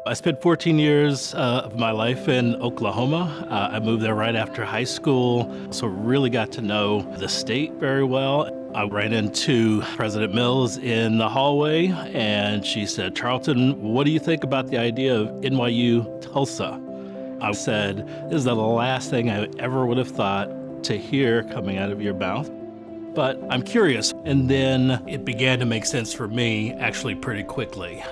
I spent 14 years of my life in Oklahoma. I moved there right after high school, so really got to know the state very well. I ran into President Mills in the hallway, and she said, "Charlton, what do you think about the idea of NYU Tulsa?" I said, "This is the last thing I ever would have thought to hear coming out of your mouth, but I'm curious." And then it began to make sense for me actually pretty quickly.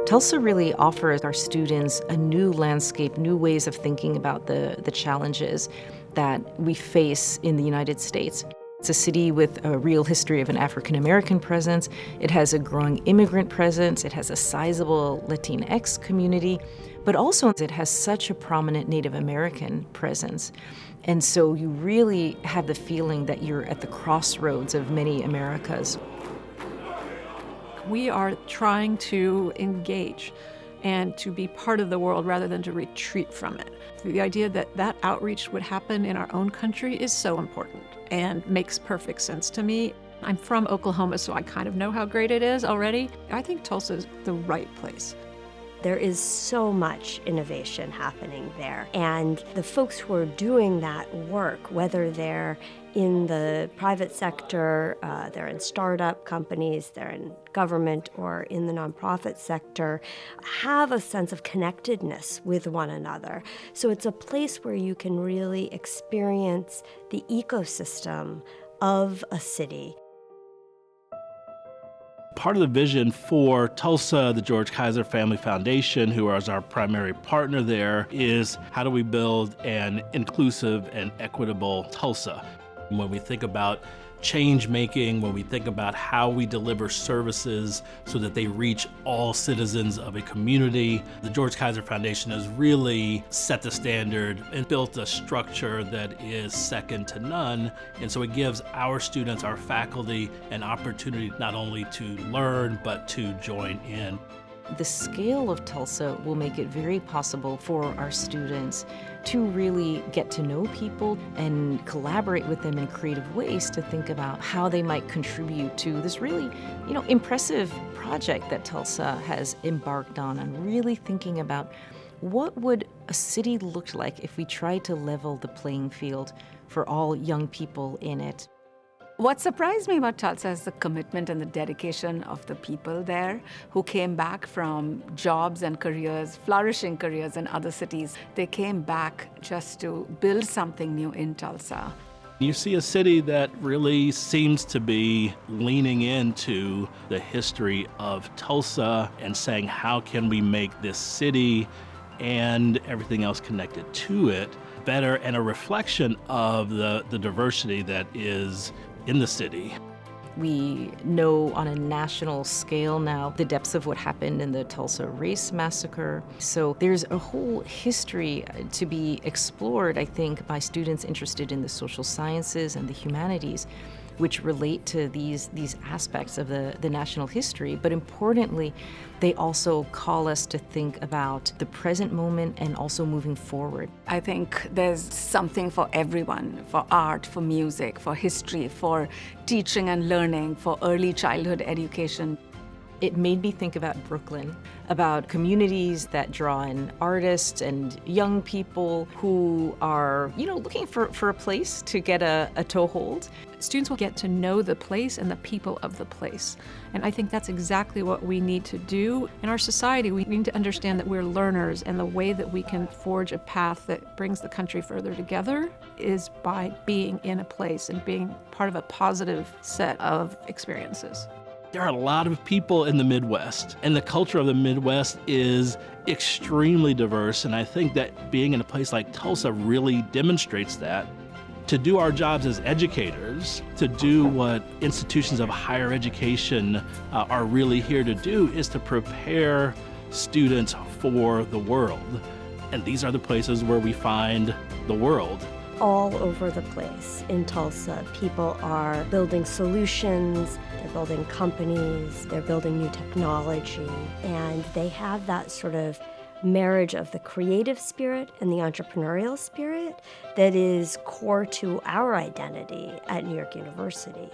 Tulsa really offers our students a new landscape, new ways of thinking about the challenges that we face in the United States. It's a city with a real history of an African American presence. It has a growing immigrant presence. It has a sizable Latinx community, but also it has such a prominent Native American presence. And so you really have the feeling that you're at the crossroads of many Americas. We are trying to engage and to be part of the world rather than to retreat from it. The idea that that outreach would happen in our own country is so important and makes perfect sense to me. I'm from Oklahoma, so I kind of know how great it is already. I think Tulsa is the right place. There is so much innovation happening there. And the folks who are doing that work, whether they're in the private sector, they're in startup companies, they're in government or in the nonprofit sector, have a sense of connectedness with one another. So it's a place where you can really experience the ecosystem of a city. Part of the vision for Tulsa, the George Kaiser Family Foundation, who is our primary partner there, is how do we build an inclusive and equitable Tulsa? When we think about change making, when we think about how we deliver services so that they reach all citizens of a community, the George Kaiser Foundation has really set the standard and built a structure that is second to none. And so it gives our students, our faculty, an opportunity not only to learn, but to join in. The scale of Tulsa will make it very possible for our students to really get to know people and collaborate with them in creative ways to think about how they might contribute to this really, impressive project that Tulsa has embarked on really thinking about what would a city look like if we tried to level the playing field for all young people in it. What surprised me about Tulsa is the commitment and the dedication of the people there who came back from jobs and careers, flourishing careers in other cities. They came back just to build something new in Tulsa. You see a city that really seems to be leaning into the history of Tulsa and saying, how can we make this city and everything else connected to it better, and a reflection of the diversity that is in the city. We know on a national scale now the depths of what happened in the Tulsa race massacre. So there's a whole history to be explored, I think, by students interested in the social sciences and the humanities, which relate to these aspects of the national history. But importantly, they also call us to think about the present moment and also moving forward. I think there's something for everyone, for art, for music, for history, for teaching and learning, for early childhood education. It made me think about Brooklyn, about communities that draw in artists and young people who are, looking for a place to get a toehold. Students will get to know the place and the people of the place. And I think that's exactly what we need to do in our society. We need to understand that we're learners, and the way that we can forge a path that brings the country further together is by being in a place and being part of a positive set of experiences. There are a lot of people in the Midwest, and the culture of the Midwest is extremely diverse, and I think that being in a place like Tulsa really demonstrates that. To do our jobs as educators, to do what institutions of higher education are really here to do, is to prepare students for the world. And these are the places where we find the world. All over the place in Tulsa, people are building solutions, they're building companies, they're building new technology, and they have that sort of marriage of the creative spirit and the entrepreneurial spirit that is core to our identity at New York University.